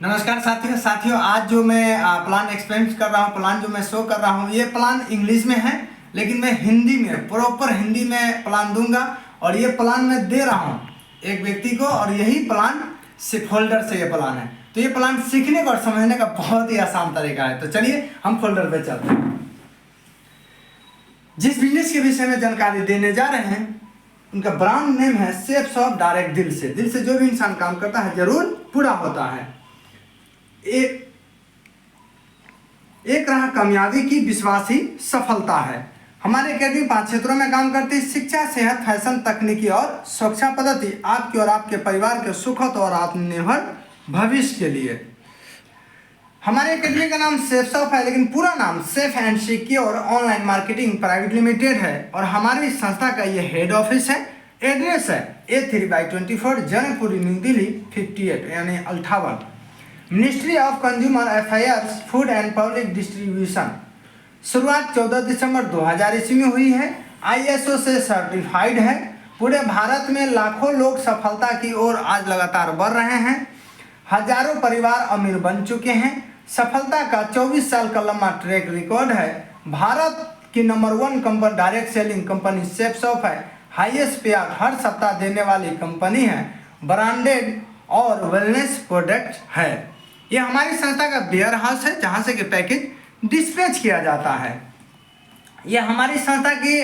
नमस्कार साथियों आज जो मैं प्लान एक्सप्लेन कर रहा हूँ, प्लान जो मैं शो कर रहा हूँ, ये प्लान इंग्लिश में है, लेकिन मैं हिंदी में प्रॉपर हिंदी में प्लान दूंगा। और ये प्लान मैं दे रहा हूँ एक व्यक्ति को, और यही प्लान फोल्डर से ये प्लान है। तो ये प्लान सीखने का और समझने का बहुत ही आसान तरीका है। तो चलिए हम फोल्डर पे चलते हैं। जिस बिजनेस के विषय में जानकारी देने जा रहे हैं उनका ब्रांड नेम है शेफ्स ऑफ डायरेक्ट। दिल से जो भी इंसान काम करता है जरूर पूरा होता है। एक राह कामयाबी की विश्वासी सफलता है। हमारे एकेडमी 5 क्षेत्रों में काम करती है। शिक्षा, सेहत, फैशन, तकनीकी और सुरक्षा पद्धति आपके और आपके परिवार के सुखद और आत्मनिर्भर भविष्य के लिए। हमारे एकेडमी का नाम सेफ्स ऑफ है, लेकिन पूरा नाम safe and secure online marketing private limited है। और हमारी संस्था का ये हेड ऑफिस है। एड्रेस है A3/24 जनकपुरी, न्यू दिल्ली 58 यानी 58। Ministry of consumer affairs, food and public distribution. शुरुआत 14 दिसंबर 2000 ईस्वी में हुई है। ISO से सर्टिफाइड है। पूरे भारत में लाखों लोग सफलता की ओर आज लगातार बढ़ रहे हैं। हजारों परिवार अमीर बन चुके हैं। सफलता का 24 साल का लंबा ट्रैक रिकॉर्ड है। भारत की number 1 company direct selling company chefs of है। हाईएस्ट पे आउट हर सप्ताह देने वाली कंपनी है। ब्रांडेड और वेलनेस प्रोडक्ट है। ये हमारी संस्था का वेयर हाउस है, जहाँ से कि पैकेज डिस्पैच किया जाता है। ये हमारी संस्था की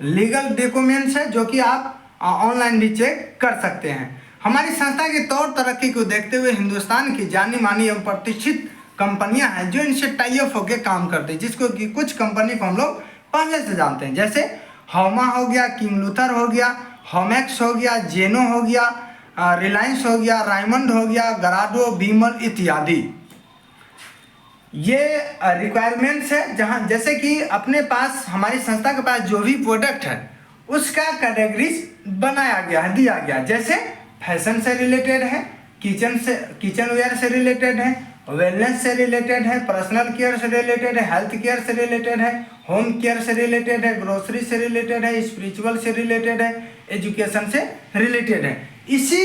लीगल डॉक्यूमेंट्स है, जो कि आप ऑनलाइन भी चेक कर सकते हैं। हमारी संस्था की तौर तरक्की को देखते हुए हिंदुस्तान की जानी मानी एवं प्रतिष्ठित कंपनियां हैं जो इनसे टाई अप होकर काम करती है, जिसको कि कुछ कंपनी को हम लोग पहले से जानते हैं, जैसे हौमा हो गया, किंग लूथर हो गया, होमैक्स हो गया, जेनो हो गया, रिलायंस हो गया, रायमंड हो गया, गराडो, बीमल इत्यादि। ये रिक्वायरमेंट्स है, जहाँ जैसे कि अपने पास हमारी संस्था के पास जो भी प्रोडक्ट है उसका कैटेगरीज बनाया गया है, दिया गया। जैसे फैशन से रिलेटेड है, किचन वेयर से रिलेटेड है, वेलनेस से रिलेटेड है, पर्सनल केयर से रिलेटेड है, हेल्थ केयर से रिलेटेड है, होम केयर से रिलेटेड है, ग्रोसरी से रिलेटेड है, स्पिरिचुअल से रिलेटेड है, एजुकेशन से रिलेटेड है। इसी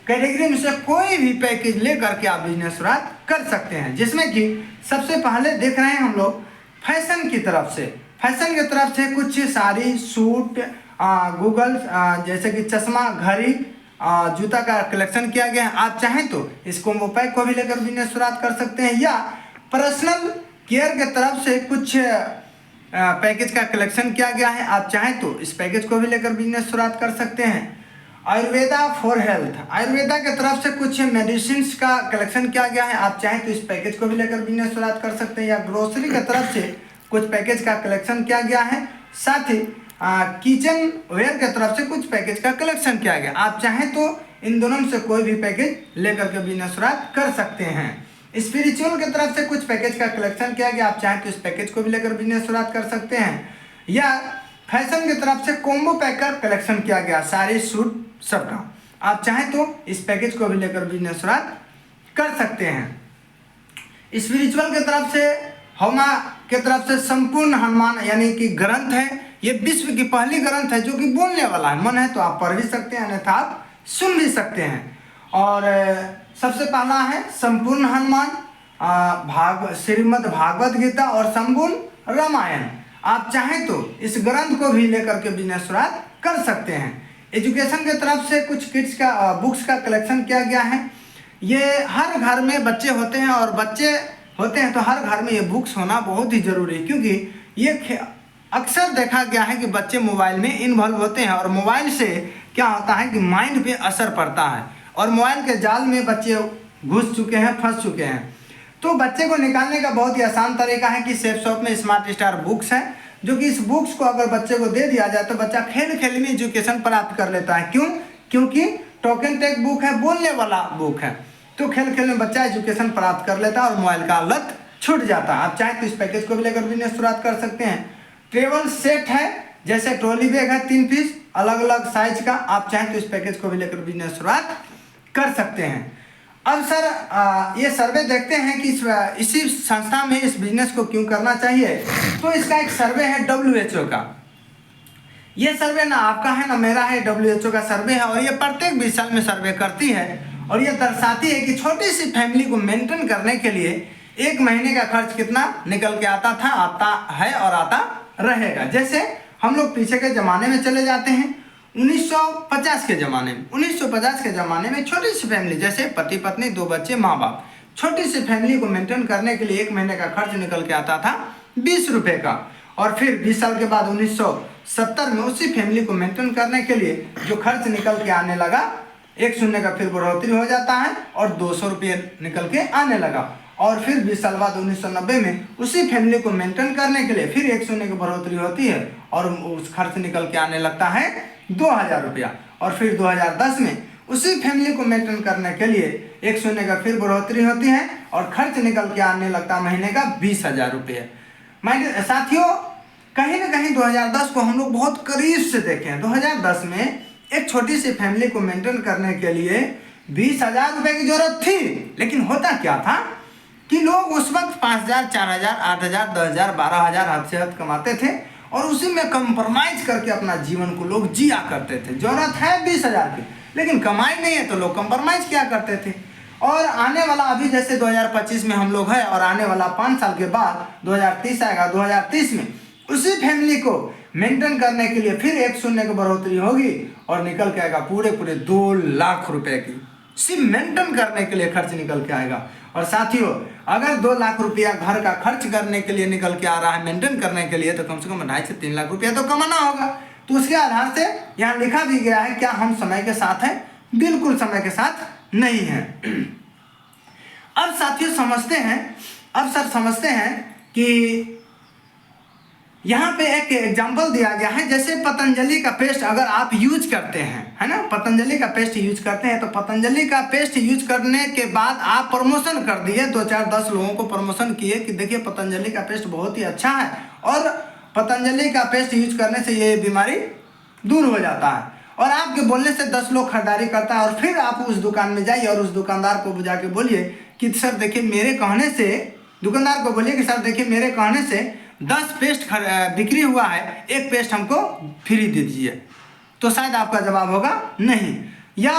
कैटेगरी में से कोई भी पैकेज लेकर के आप बिजनेस शुरुआत कर सकते हैं, जिसमें कि सबसे पहले देख रहे हैं हम लोग फैशन की तरफ से। फैशन की तरफ से कुछ साड़ी, सूट, गूगल, जैसे कि चश्मा, घड़ी, जूता का कलेक्शन किया गया है। आप चाहें तो इस कॉम्बो पैक को भी लेकर बिजनेस शुरुआत कर सकते हैं, या पर्सनल केयर के तरफ से कुछ पैकेज का कलेक्शन किया गया है। आप चाहें तो इस पैकेज को भी लेकर बिजनेस शुरुआत कर सकते हैं। आयुर्वेदा फॉर हेल्थ, आयुर्वेदा के तरफ से कुछ मेडिसिन का कलेक्शन किया गया है। आप चाहें तो इस पैकेज को भी लेकर बिजनेस शुरुआत कर सकते हैं। या ग्रोसरी के तरफ से कुछ पैकेज का कलेक्शन किया गया है। साथ ही किचन वेयर के तरफ से कुछ पैकेज का कलेक्शन किया गया। आप चाहें तो इन दोनों में से कोई भी पैकेज लेकर के बिजनेस शुरुआत कर सकते हैं। स्पिरिचुअल के तरफ से कुछ पैकेज का कलेक्शन किया गया। आप चाहें तो इस पैकेज को भी लेकर बिजनेस शुरुआत कर सकते हैं। या फैशन की तरफ से कॉम्बो पैक का कलेक्शन किया गया, साड़ी, सूट सबका। आप चाहें तो इस पैकेज को भी लेकर बिजनेस शुरुआत कर सकते हैं। स्पिरिचुअल के तरफ से होमा के तरफ से संपूर्ण हनुमान यानी कि ग्रंथ है। ये विश्व की पहली ग्रंथ है जो कि बोलने वाला है। मन है तो आप पढ़ भी सकते हैं, अन्यथा आप सुन भी सकते हैं। और सबसे पहला है संपूर्ण हनुमान, श्रीमद् भागवत गीता और संपूर्ण रामायण। आप चाहें तो इस ग्रंथ को भी लेकर के बिजनेस शुरुआत कर सकते हैं। एजुकेशन के तरफ से कुछ किड्स का बुक्स का कलेक्शन किया गया है। ये हर घर में बच्चे होते हैं, और बच्चे होते हैं तो हर घर में ये बुक्स होना बहुत ही ज़रूरी है, क्योंकि ये अक्सर देखा गया है कि बच्चे मोबाइल में इन्वॉल्व होते हैं, और मोबाइल से क्या होता है कि माइंड पे असर पड़ता है, और मोबाइल के जाल में बच्चे घुस चुके हैं, फंस चुके हैं। तो बच्चे को निकालने का बहुत ही आसान तरीका है कि शेफ्स ऑफ में स्मार्ट स्टार बुक्स है, जो कि इस बुक्स को अगर बच्चे को दे दिया जाए तो बच्चा खेल खेल में एजुकेशन प्राप्त कर लेता है। क्यों? क्योंकि टोकन टेक बुक है, बोलने वाला बुक है, तो खेल खेल में बच्चा एजुकेशन प्राप्त कर लेता है और मोबाइल का लत छूट जाता है। आप चाहें तो इस पैकेज को भी लेकर बिजनेस शुरुआत कर सकते हैं। ट्रेवल सेट है, जैसे ट्रॉली बैग है 3 पीस अलग अलग साइज का। आप चाहें तो इस पैकेज को भी लेकर बिजनेस शुरुआत कर सकते हैं। अब सर ये सर्वे देखते हैं कि इसी संस्था में इस बिजनेस को क्यों करना चाहिए। तो इसका एक सर्वे है WHO का। ये सर्वे ना आपका है ना मेरा है, WHO का सर्वे है, और ये प्रत्येक 20 साल में सर्वे करती है। और ये दर्शाती है कि छोटी सी फैमिली को मेंटेन करने के लिए एक महीने का खर्च कितना निकल के आता था, आता है और आता रहेगा। जैसे हम लोग पीछे के ज़माने में चले जाते हैं, 1950 के ज़माने में। 1950 के ज़माने में छोटी सी फैमिली, जैसे पति पत्नी, 2 बच्चे, माँ बाप, छोटी सी फैमिली को मेंटेन करने के लिए एक महीने का खर्च निकल के आता था 20 रुपये का। और फिर 20 साल के बाद 1970 में उसी फैमिली को मेंटेन करने के लिए जो खर्च निकल के आने लगा, एक शून्य का फिर बढ़ोतरी हो जाता है और 200 रुपये निकल के आने लगा। और फिर 20 साल बाद 1990 में उसी फैमिली को मेंटेन करने के लिए फिर एक शून्य की बढ़ोतरी होती है और उस खर्च निकल के आने लगता है 2000 रुपया। और फिर 2010 में उसी फैमिली को मेंटेन करने के लिए एक शून्य का फिर बढ़ोतरी होती है और खर्च निकल के आने लगता है महीने का 20,000 रुपये। साथियों, कहीं ना कहीं 2010 को हम लोग बहुत करीब से देखे हैं। 2010 में एक छोटी सी फैमिली को मेंटेन करने के लिए 20,000 रुपये की जरूरत थी, लेकिन होता क्या था कि लोग उस वक्त 5,000, 4,000, 8,000, 10,000, 12,000 हद से हद कमाते थे और उसी में कंप्रोमाइज करके अपना जीवन को लोग जिया करते थे। जरूरत है 20,000 की, लेकिन कमाई नहीं है तो लोग कंप्रोमाइज क्या करते थे। और आने वाला अभी जैसे 2025 में हम लोग हैं और आने वाला 5 साल के बाद 2030 आएगा, 2030 में उसी फैमिली को मेंटेन करने के लिए फिर एक शून्य की बढ़ोतरी होगी और निकल के आएगा पूरे 2 लाख रुपए की सिर्फ मेंटेन करने के लिए खर्च निकल के आएगा। और साथियों, अगर 2 लाख रुपया घर का खर्च करने के लिए निकल के आ रहा है मेंटेन करने के लिए, तो कम से कम 2.5 से 3 लाख रुपया तो कमाना होगा। तो उसके आधार से यहाँ लिखा भी गया है, क्या हम समय के साथ हैं? बिल्कुल समय के साथ नहीं है। अब साथियों समझते हैं कि यहाँ पे एक एग्जाम्पल दिया गया है। जैसे पतंजलि का पेस्ट अगर आप यूज करते हैं, है ना, पतंजलि का पेस्ट यूज करते हैं, तो पतंजलि का पेस्ट यूज करने के बाद आप प्रमोशन कर दिए, 2, 4, 10 लोगों को प्रमोशन किए कि देखिए पतंजलि का पेस्ट बहुत ही अच्छा है और पतंजलि का पेस्ट यूज करने से ये बीमारी दूर हो जाता है, और आपके बोलने से 10 लोग खरीदारी करता है। और फिर आप उस दुकान में जाइए और उस दुकानदार को बुझा के बोलिए कि सर देखिए मेरे कहने से, दुकानदार को बोलिए कि सर देखिए मेरे कहने से 10 पेस्ट बिक्री हुआ है, एक पेस्ट हमको फ्री दे दीजिए। तो शायद आपका जवाब होगा नहीं। या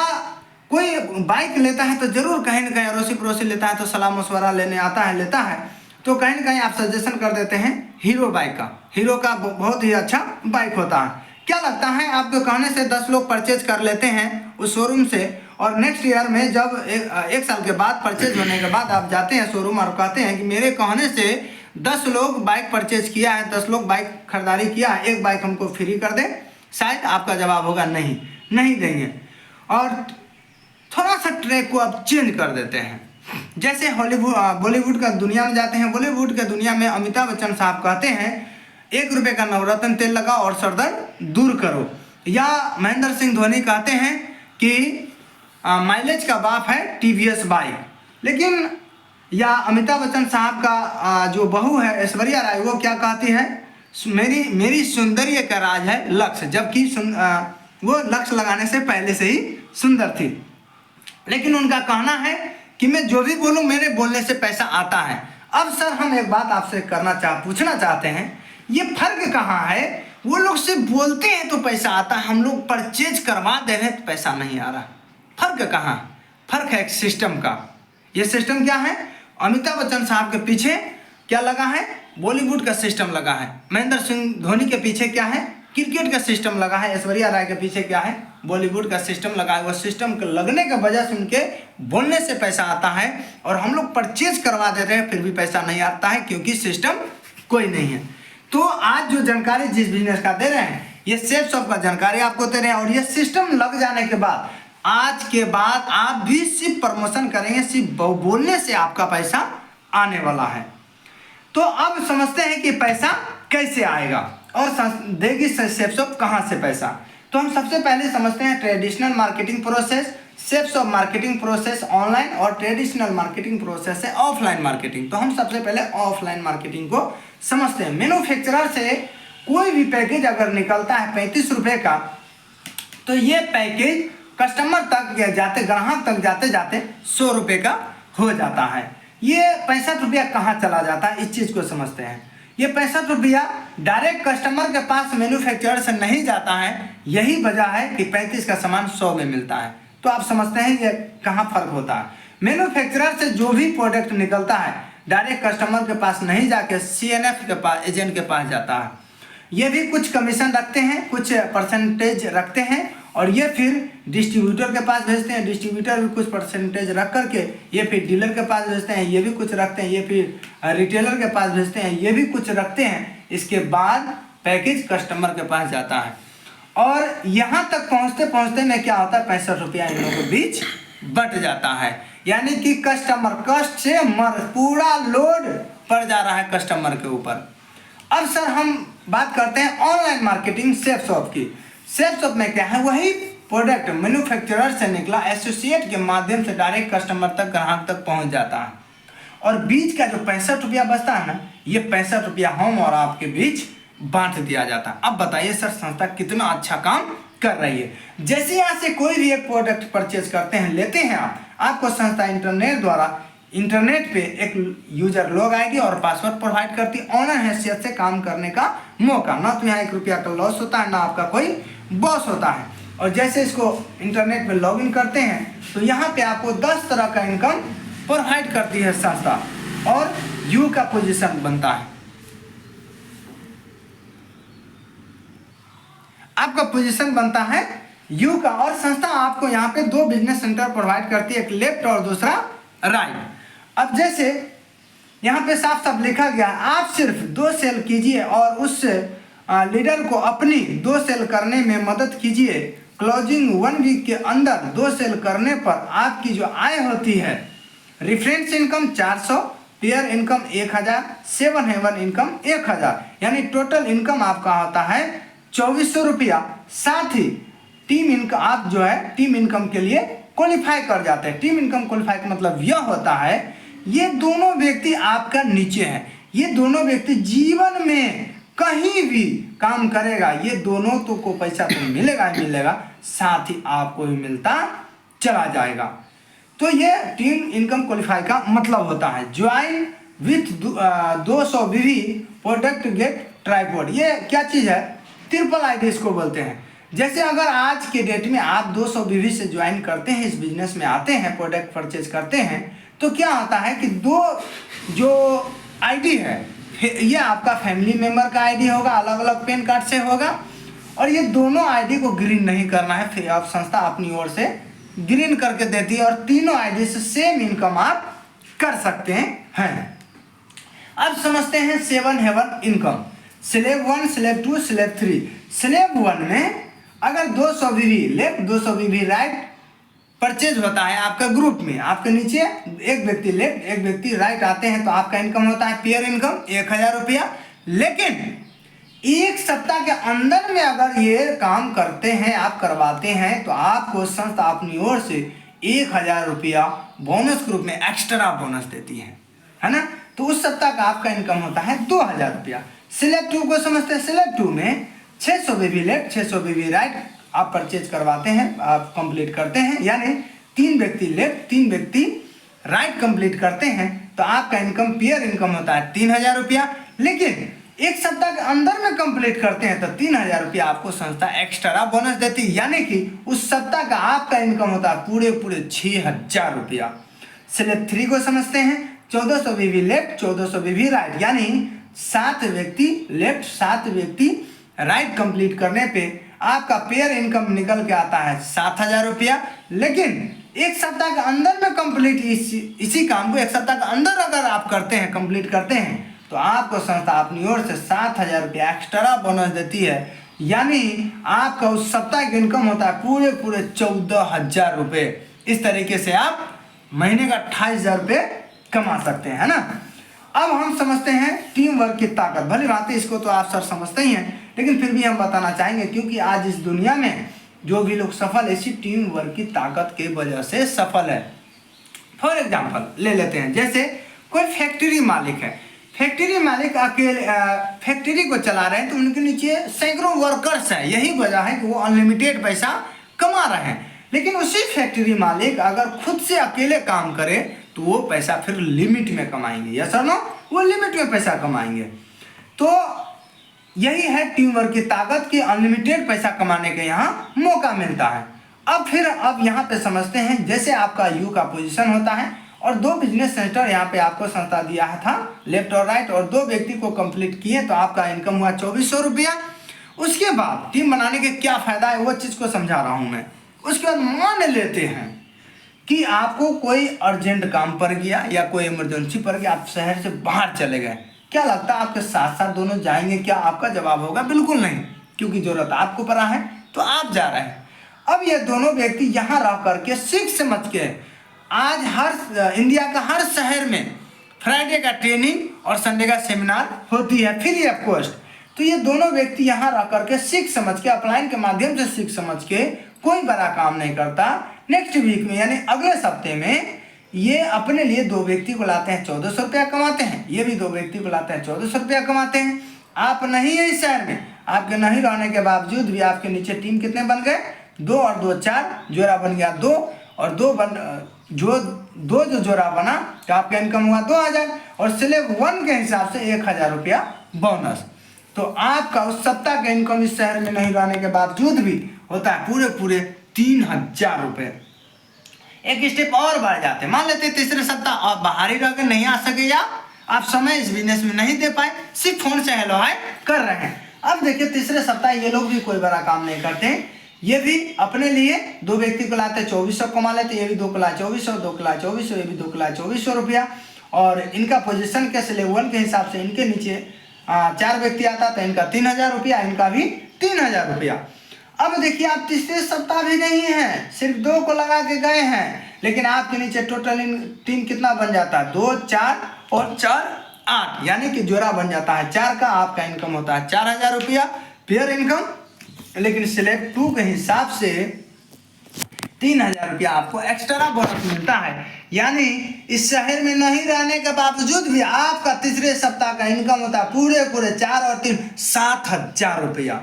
कोई बाइक लेता है तो जरूर कहीं ना कहीं अड़ोसी पड़ोसी लेता है तो सलाह मशवरा लेने लेता है तो कहीं ना कहीं आप सजेशन कर देते हैं हीरो बाइक का। हीरो का बहुत ही अच्छा बाइक होता है। क्या लगता है आपके कहने से 10 लोग परचेज कर लेते हैं उस शोरूम से, और नेक्स्ट ईयर में जब एक साल के बाद परचेज होने के बाद आप जाते हैं शोरूम और कहते हैं कि मेरे कहने से 10 लोग बाइक परचेज किया है, 10 लोग बाइक खरीदारी किया है, एक बाइक हमको फ्री कर दे, शायद आपका जवाब होगा नहीं देंगे। और थोड़ा सा ट्रैक को आप चेंज कर देते हैं। जैसे बॉलीवुड का दुनिया में जाते हैं, बॉलीवुड के दुनिया में अमिताभ बच्चन साहब कहते हैं 1 रुपये का नवरत्न तेल लगाओ और सरदर्द दूर करो। या महेंद्र सिंह धोनी कहते हैं कि माइलेज का बाप है TVS बाइक। लेकिन या अमिताभ बच्चन साहब का जो बहू है ऐश्वर्या राय, वो क्या कहती है, मेरी सौंदर्य का राज है लक्ष्य, जबकि वो लक्ष्य लगाने से पहले से ही सुंदर थी। लेकिन उनका कहना है कि मैं जो भी बोलूं मेरे बोलने से पैसा आता है। अब सर हम एक बात आपसे पूछना चाहते हैं, ये फर्क कहाँ है? वो लोग सिर्फ बोलते हैं तो पैसा आता है, हम लोग परचेज करवा दे रहे हैं तो पैसा नहीं आ रहा। फर्क कहाँ? फर्क है एक सिस्टम का। ये सिस्टम क्या है? अमिताभ बच्चन साहब के पीछे क्या लगा है? बॉलीवुड का सिस्टम लगा है। महेंद्र सिंह धोनी के पीछे क्या है? क्रिकेट का सिस्टम लगा है। ऐश्वर्या राय के पीछे क्या है? बॉलीवुड का सिस्टम लगा है। वो सिस्टम के लगने की वजह से उनके बोलने से पैसा आता है और हम लोग परचेज करवा देते हैं फिर भी पैसा नहीं आता है, क्योंकि सिस्टम कोई नहीं है। तो आज जो जानकारी जिस बिजनेस का दे रहे हैं, ये सेफ शॉप का जानकारी आपको दे रहे हैं, और ये सिस्टम लग जाने के बाद आज के बाद आप भी सिर्फ प्रमोशन करेंगे, सिर्फ बोलने से आपका पैसा आने वाला है। तो अब समझते हैं कि पैसा कैसे आएगा और देगी सेफ शॉप कहाँ से पैसा। तो हम सबसे पहले समझते हैं traditional marketing process, safe shop marketing process online, और ट्रेडिशनल मार्केटिंग प्रोसेस है ऑफलाइन मार्केटिंग। तो हम सबसे पहले ऑफलाइन मार्केटिंग को समझते हैं। मैन्युफैक्चरर से कोई भी पैकेज अगर निकलता है 35 रुपये का, तो ये पैकेज कस्टमर तक जाते, ग्राहक तक जाते जाते 100 रुपये का हो जाता है। ये 65 रुपया कहाँ चला जाता है, इस चीज़ को समझते हैं। ये 65 रुपया डायरेक्ट कस्टमर के पास मैन्युफैक्चरर से नहीं जाता है। यही वजह है कि 35 का सामान 100 में मिलता है। तो आप समझते हैं ये कहाँ फर्क होता है। मैन्युफैक्चरर से जो भी प्रोडक्ट निकलता है डायरेक्ट कस्टमर के पास नहीं जाके CNF के पास, एजेंट के पास जाता है। ये भी कुछ कमीशन रखते हैं, कुछ परसेंटेज रखते हैं और ये फिर डिस्ट्रीब्यूटर के पास भेजते हैं। डिस्ट्रीब्यूटर भी कुछ परसेंटेज रख करके ये फिर डीलर के पास भेजते हैं, ये भी कुछ रखते हैं। ये फिर रिटेलर के पास भेजते हैं, ये भी कुछ रखते हैं। इसके बाद पैकेज कस्टमर के पास जाता है और यहाँ तक पहुँचते पहुँचते में क्या होता है, 65 रुपया इन लोगों के बीच बट जाता है। यानी कि कस्टमर कस्ट से मर पूरा लोड पड़ जा रहा है कस्टमर के ऊपर। अब सर हम बात करते हैं ऑनलाइन मार्केटिंग सेफ शॉप की। सेफ शॉप में क्या है, वही प्रोडक्ट मैन्युफैक्चरर से निकला एसोसिएट के माध्यम से डायरेक्ट कस्टमर तक, ग्राहक तक पहुंच जाता है और बीच का जो 65 रुपया बचता है ना, ये 65 रुपया हम और आपके बीच बांट दिया जाता है। अब बताइए सर संस्था कितना अच्छा काम कर रही है। जैसे यहाँ से कोई भी एक प्रोडक्ट परचेज करते हैं, लेते हैं आपको संस्था इंटरनेट पे एक यूजर लॉग आईडी और पासवर्ड प्रोवाइड करती है। ऑनर हैसियत से काम करने का मौका, ना तो यहाँ 1 रुपया का लॉस होता है, ना आपका कोई बॉस होता है। और जैसे इसको इंटरनेट में लॉगिन करते हैं तो यहाँ पे आपको 10 तरह का इनकम प्रोवाइड करती है संस्था और यू का पोजीशन बनता है। आपका पोजीशन बनता है यू का और संस्था आपको यहाँ पे 2 बिजनेस सेंटर प्रोवाइड करती है, एक लेफ्ट और दूसरा राइट। अब जैसे यहाँ पे साफ साफ लिखा गया है, आप सिर्फ 2 सेल कीजिए और उस लीडर को अपनी 2 सेल करने में मदद कीजिए। क्लोजिंग 1 वीक के अंदर 2 सेल करने पर आपकी जो आय होती है, reference income 400, pair income 1000, 7 heaven income 1000, यानी टोटल इनकम आपका होता है 2400 रुपया। साथ ही टीम इनकम, आप जो है टीम इनकम के लिए क्वालिफाई कर जाते हैं। टीम इनकम क्वालिफाई का मतलब यह होता है, ये दोनों व्यक्ति आपका नीचे हैं, ये दोनों व्यक्ति जीवन में कहीं भी काम करेगा, ये दोनों तो को पैसा तो मिलेगा ही मिलेगा, साथ ही आपको भी मिलता चला जाएगा। तो ये टीम इनकम क्वालिफाई का मतलब होता है। Join with 200 BV product get tripod. ये क्या चीज़ है, ट्रिपल आईडी इसको बोलते हैं। जैसे अगर आज के डेट में आप 200 BV से ज्वाइन करते हैं, इस बिजनेस में आते हैं, प्रोडक्ट परचेज करते हैं, तो क्या होता है कि 2 जो आईडी है, ये आपका फैमिली मेंबर का आईडी होगा, अलग अलग पैन कार्ड से होगा और ये दोनों आईडी को ग्रीन नहीं करना है, फिर आप संस्था अपनी ओर से ग्रीन करके देती है और तीनों आईडी से सेम इनकम आप कर सकते हैं। अब समझते हैं 7 heaven income. Slab 1, slab 2, slab 3। Slab 1 में अगर 200 BV left 200 BV right purchase होता है आपका ग्रुप में, आपके नीचे एक व्यक्ति लेफ्ट एक व्यक्ति राइट आते हैं, तो आपका इनकम होता है पेयर इनकम 1000 रुपया। लेकिन 1 सप्ताह के अंदर में अगर ये काम करते हैं, आप करवाते हैं, तो आपको संस्था अपनी ओर से 1000 रुपया बोनस ग्रुप में एक्स्ट्रा बोनस देती है ना। तो उस सप्ताह का आपका इनकम होता है 2000 रुपया। स्लैब 2 को समझते हैं। स्लैब 2 में 600 BV लेफ्ट 600 BV राइट आप परचेज करवाते हैं, आप कंप्लीट करते हैं, यानी 3 व्यक्ति लेफ्ट 3 व्यक्ति राइट कंप्लीट करते हैं, तो आपका इनकम पेयर इनकम होता है 3000 रुपया। लेकिन 1 सप्ताह के अंदर में कंप्लीट करते हैं तो 3000 रुपया आपको संस्था एक्स्ट्रा बोनस देती है, यानी कि उस सप्ताह का आपका इनकम होता है पूरे 6000 रुपया। स्लैब 3 को समझते हैं। 1400 BV लेफ्ट 1400 BV राइट, यानी 7 व्यक्ति लेफ्ट 7 व्यक्ति राइट कंप्लीट करने पे आपका पेयर इनकम निकल के आता है 7000 रुपया। लेकिन 1 सप्ताह के अंदर में कंप्लीट इसी काम को 1 सप्ताह के अंदर अगर आप करते हैं, कंप्लीट करते हैं, तो आपको संस्था अपनी ओर से 7000 रुपया एक्स्ट्रा बोनस देती है, यानी आपका उस सप्ताह का इनकम होता है पूरे 14000 रुपये। इस तरीके से आप महीने का 28000 रुपये कमा सकते हैं, है ना। अब हम समझते हैं टीम वर्क की ताकत। भली भांति इसको तो आप सर समझते ही हैं, लेकिन फिर भी हम बताना चाहेंगे, क्योंकि आज इस दुनिया में जो भी लोग सफल है, इसी टीम वर्क की ताकत के वजह से सफल है। फॉर एग्जाम्पल ले लेते हैं, जैसे कोई फैक्ट्री मालिक है, फैक्ट्री मालिक अकेले फैक्ट्री को चला रहे हैं, तो उनके नीचे सैकड़ों वर्कर्स हैं। यही वजह है कि वो अनलिमिटेड पैसा कमा रहे हैं। लेकिन उसी फैक्ट्री मालिक अगर खुद से अकेले काम करे तो वो पैसा फिर लिमिट में कमाएंगे, यस और नो, वो लिमिट में पैसा कमाएंगे। तो यही है टीम वर्क की ताकत, कि अनलिमिटेड पैसा कमाने के यहाँ मौका मिलता है। अब यहाँ पे समझते हैं, जैसे आपका यू का पोजीशन होता है और 2 बिजनेस सेंटर यहाँ पे आपको संस्था दिया था लेफ्ट और राइट, और 2 व्यक्ति को कंप्लीट किए तो आपका इनकम हुआ 2400 रुपया। उसके बाद टीम बनाने के क्या फायदा है वो चीज़ को समझा रहा हूँ मैं। उसके बाद मान लेते हैं कि आपको कोई अर्जेंट काम पड़ गया या कोई इमरजेंसी पड़ गया, आप शहर से बाहर चले गए, क्या लगता है आपके साथ साथ दोनों जाएंगे क्या? आपका जवाब होगा बिल्कुल नहीं, क्योंकि जरूरत आपको पड़ा है तो आप जा रहे हैं। अब ये दोनों व्यक्ति यहाँ रह करके सीख समझ के आज हर इंडिया का हर शहर में फ्राइडे का ट्रेनिंग और संडे का सेमिनार होती है फ्री ऑफ कॉस्ट। तो ये दोनों व्यक्ति यहाँ रह करके सीख समझ के अपलाइन के माध्यम से सीख समझ के कोई बड़ा काम नहीं करता। नेक्स्ट वीक में यानी अगले सप्ते में ये अपने लिए 2 व्यक्ति को लाते हैं, 1400 रुपया कमाते हैं, ये भी 2 व्यक्ति को लाते हैं, 1400 रुपया कमाते हैं। आप नहीं है इस शहर में, आपके नहीं रहने के बावजूद भी आपके नीचे टीम कितने बन गए? 2 और 2 4, जोड़ा बन गया 2 और 2 जो जोड़ा बना तो आपका इनकम हुआ 2000 और स्लेब 1 के हिसाब से 1000 रुपया बोनस। तो आपका उस सप्ताह का इनकम इस शहर में नहीं रहने के बावजूद भी होता है पूरे 3000 रुपये। एक स्टेप और बढ़ जाते हैं, मान लेते हैं तीसरे सप्ताह आप बाहर ही रहकर नहीं आ सके या आप समय इस बिजनेस में नहीं दे पाए, सिर्फ फोन से हेलो हाय कर रहे हैं। अब देखिए तीसरे सप्ताह ये लोग भी कोई बड़ा काम नहीं करते, ये भी अपने लिए 2 व्यक्ति को लाते 2400 कमा लेते, ये भी 2 को लाए 2400, 2 को लाए 2400, ये भी 2 को लाए 2400 रुपया। और इनका पोजीशन के स्लेब 1 के हिसाब से इनके नीचे 4 व्यक्ति आता तो इनका 3000 रुपया, इनका भी 3000 रुपया। अब देखिए आप तीसरे सप्ताह भी नहीं है, सिर्फ 2 को लगा के गए हैं, लेकिन आपके नीचे टोटल टीम कितना बन जाता है? 2 4 और 4 8, यानी कि जोड़ा बन जाता है 4 का। आपका इनकम होता है 4000 रुपया पेयर इनकम, लेकिन स्लेब 2 के हिसाब से 3000 रुपया आपको एक्स्ट्रा बोनस मिलता है। यानी इस शहर में नहीं रहने के बावजूद भी आपका तीसरे सप्ताह का इनकम होता है पूरे 4 और 3 7000 रुपया।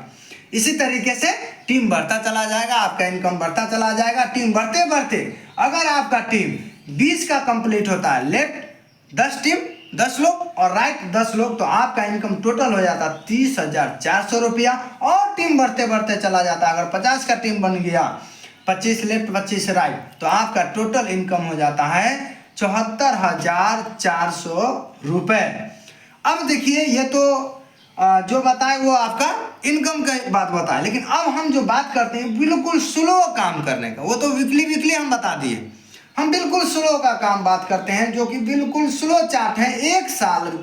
इसी तरीके से टीम बढ़ता चला जाएगा, आपका इनकम बढ़ता चला जाएगा। टीम बढ़ते बढ़ते अगर आपका टीम 20 का कंप्लीट होता है, लेफ्ट 10 टीम 10 लोग और राइट 10 लोग, तो आपका इनकम टोटल हो जाता 30,400 रुपया। और टीम बढ़ते बढ़ते चला जाता है, अगर 50 का टीम बन गया, 25 लेफ्ट 25 राइट, तो आपका टोटल इनकम हो जाता है 74,400 रुपये। अब देखिए ये तो जो बताए वो आपका इनकम का बात बताए, लेकिन अब हम जो बात करते हैं बिल्कुल स्लो काम करने का, वो तो वीकली हम बता दिए। हम बिल्कुल स्लो का काम बात करते हैं, जो कि बिल्कुल स्लो चार्ट है। 1 साल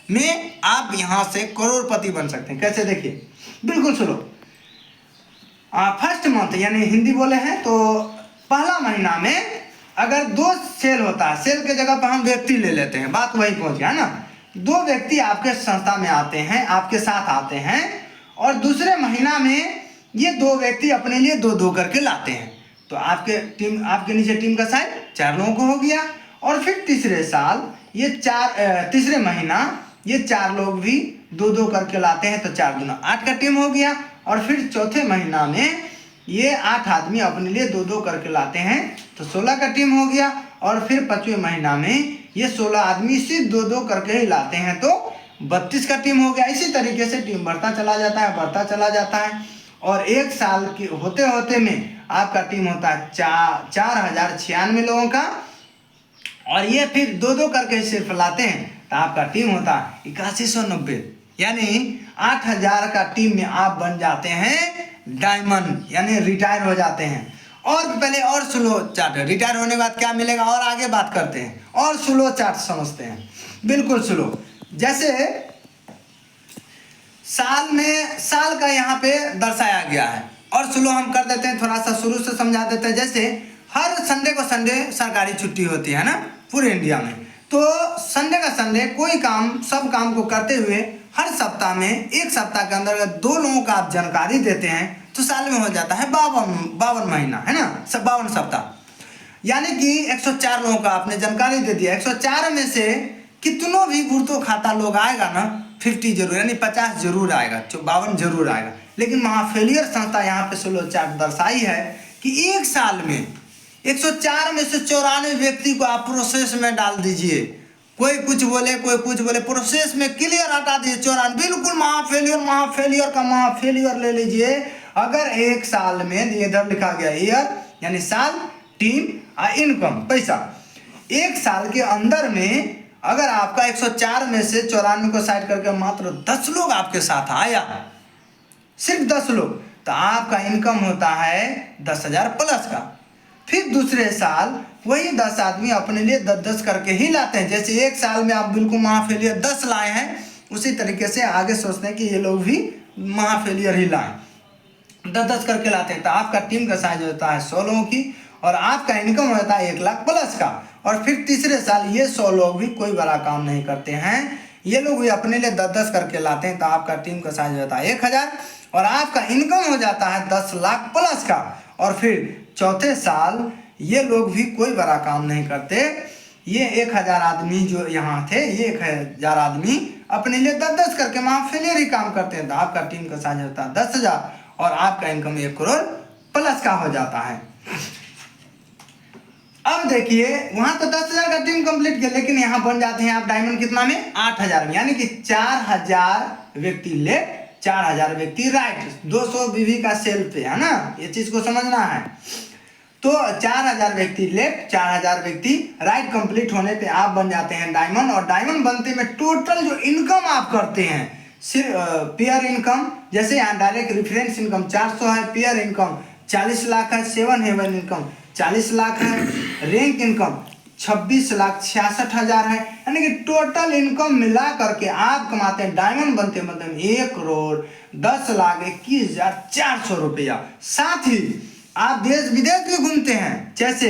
में आप यहाँ से करोड़पति बन सकते हैं। कैसे? देखिए बिल्कुल स्लो। फर्स्ट मंथ यानी हिंदी बोले हैं तो पहला महीना में अगर 2 सेल होता है, सेल के जगह पर हम व्यक्ति ले लेते हैं, बात वही पहुंच गया ना। 2 व्यक्ति आपके संस्था में आते हैं, आपके साथ आते हैं, और दूसरे महीना में ये 2 व्यक्ति अपने लिए 2-2 करके लाते हैं, तो आपके नीचे टीम का साइज 4 लोगों को हो गया। और फिर तीसरे साल ये तीसरे महीना ये 4 लोग भी 2-2 करके लाते हैं, तो 4 दूना 8 का टीम हो गया। और फिर चौथे महीना में ये 8 आदमी अपने लिए 2-2 करके लाते हैं, तो 16 का टीम हो गया। और फिर 5वें महीना में ये 16 आदमी सिर्फ 2-2 करके ही लाते हैं, तो 32 का टीम हो गया। इसी तरीके से टीम बढ़ता चला जाता है, बढ़ता चला जाता है, और 1 साल के होते होते में आपका टीम होता है 4096 लोगों का। और ये फिर 2-2 करके सिर्फ लाते हैं, तो आपका टीम होता है 8190, यानी 8000 का टीम में आप बन जाते हैं डायमंड, यानी रिटायर हो जाते हैं। और पहले और स्लो चार्ट, रिटायर होने के बाद क्या मिलेगा और आगे बात करते हैं, और स्लो चार्ट समझते हैं, बिल्कुल स्लो। जैसे साल का यहाँ पे दर्शाया गया है, और स्लो हम कर देते हैं, थोड़ा सा शुरू से समझा देते हैं। जैसे हर संडे को संडे सरकारी छुट्टी होती है ना पूरे इंडिया में, तो संडे का संडे कोई काम सब काम को करते हुए हर सप्ताह में 1 सप्ताह के अंदर अगर 2 लोगों का आप जानकारी देते हैं, तो साल में हो जाता है 52 महीना, है ना, 52 सप्ताह, यानी कि 104 लोगों का आपने जानकारी दे दिया। 104 में से कितनों भी गुर्तो खाता लोग आएगा ना, 50 जरूर, यानी 50 जरूर आएगा, 52 जरूर आएगा। लेकिन महाफेलियर संस्था यहाँ पे स्लो चार्ट दर्शाई है कि 1 साल में 104 में से 94 व्यक्ति को आप प्रोसेस में डाल दीजिए। कोई कुछ बोले कोई कुछ बोले, प्रोसेस में क्लियर हटा दीजिए 94, बिल्कुल महाफेलियर का महाफेलियर ले लीजिए। अगर 1 साल में इधर लिखा गया ईयर यानी साल, टीम और इनकम पैसा। एक साल के अंदर में अगर आपका 104 में से 94 को साइड करके मात्र 10 लोग आपके साथ आया, सिर्फ 10 लोग, तो आपका इनकम होता है 10,000 प्लस का। फिर दूसरे साल वही 10 आदमी अपने लिए 10-10 करके ही लाते हैं। जैसे एक साल में आप बिल्कुल महाफेलियर 10 लाए हैं, उसी तरीके से आगे सोचते हैं कि ये लोग भी महाफेलियर ही लाएं, 10-10 करके लाते हैं। तो आपका टीम का साइज होता है 100 लोगों की और आपका इनकम होता है 1 लाख प्लस का। और फिर तीसरे साल ये 100 लोग भी कोई बड़ा काम नहीं करते हैं, ये लोग भी अपने लिए 10-10 करके लाते हैं, तो आपका टीम का साइज होता है 1000 और आपका इनकम हो जाता है 10 लाख प्लस का। और फिर चौथे साल ये लोग भी कोई बड़ा काम नहीं करते, ये 1000 आदमी जो यहाँ थे, ये 1000 आदमी अपने लिए 10-10 करके महाफेलियर ही काम करते हैं, तो आपका टीम का साइज होता है 10,000 और आपका इनकम 1 करोड़ प्लस का हो जाता है। अब देखिए वहां तो 10,000 का टीम कंप्लीट किया, लेकिन यहाँ बन जाते हैं आप डायमंड कितना में, 8,000 में, यानी कि 4,000 व्यक्ति लेफ्ट, 4,000 व्यक्ति राइट, 200 बीवी का सेल पे, है ना, ये चीज को समझना है। तो 4,000 व्यक्ति लेफ्ट, 4,000 व्यक्ति राइट कंप्लीट होने पे आप बन जाते हैं डायमंड। और डायमंड बनते में टोटल जो इनकम आप करते हैं, सिर्फ पेयर इनकम, जैसे यहाँ डायरेक्ट रेफरेंस इनकम 400 है, पेयर इनकम 40 लाख है, 7 हेवन इनकम 40 लाख है, रैंक इनकम 26,66,000 है, यानी कि टोटल इनकम मिला करके आप कमाते हैं डायमंड बनते मतलब 1,10,21,400 रुपया। साथ ही आप देश विदेश भी घूमते हैं, जैसे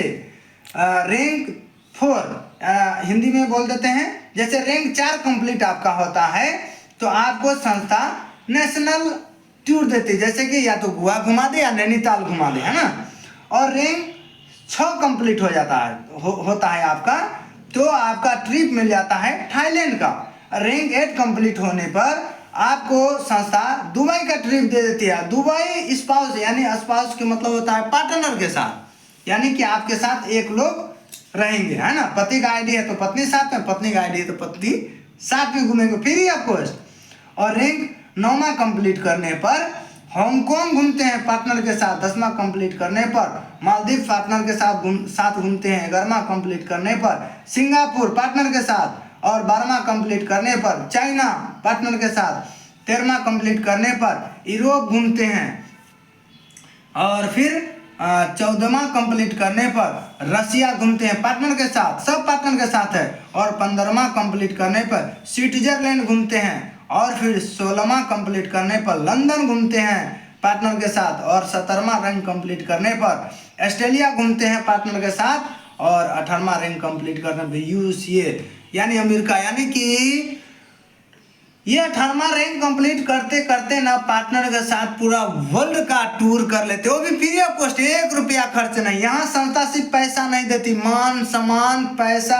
रैंक 4 हिंदी में बोल देते हैं, जैसे रैंक 4 कंप्लीट आपका होता है तो आपको संस्था नेशनल टूर देती है, जैसे कि या तो गोवा घुमा दे या नैनीताल घुमा दे, है ना। और रैंक 6 कंप्लीट हो जाता है होता है आपका, तो आपका ट्रिप मिल जाता है थाईलैंड का। रैंक 8 कंप्लीट होने पर आपको संस्था दुबई का ट्रिप दे देती है। दुबई स्पाउस, यानी स्पाउस के मतलब होता है पार्टनर के साथ, यानी कि आपके साथ एक लोग रहेंगे, है ना। पति का आईडी है तो पत्नी साथ में, पत्नी का आईडी है तो पत्नी साथ में घूमेंगे, फ्री ऑफ कॉस्ट। और रैंक 9वां कंप्लीट करने पर हांगकांग घूमते हैं पार्टनर के साथ, 10वां कंप्लीट करने पर मालदीव पार्टनर के साथ घूमते हैं, 11वां कंप्लीट करने पर सिंगापुर पार्टनर के साथ, और 12वां कंप्लीट करने पर चाइना पार्टनर के साथ, 13वां कंप्लीट करने पर यूरोप घूमते हैं, और फिर 14वां कंप्लीट करने पर रसिया घूमते हैं पार्टनर के साथ, सब पार्टनर के साथ है, और 15वां कंप्लीट करने पर स्विट्जरलैंड घूमते हैं, और फिर 16वां कंप्लीट करने पर लंदन घूमते हैं पार्टनर के साथ, और 17वां रैंक कंप्लीट करने पर ऑस्ट्रेलिया घूमते हैं पार्टनर के साथ, और 18वां रैंक कंप्लीट करने पर यूएसए यानी अमेरिका, यानी कि ये 18वां रैंक कंप्लीट करते करते ना पार्टनर के साथ पूरा वर्ल्ड का टूर कर लेते, वो भी फ्री ऑफ कॉस्ट, 1 रुपया खर्च नहीं। यहाँ संस्था सिर्फ पैसा नहीं देती, मान सम्मान, पैसा,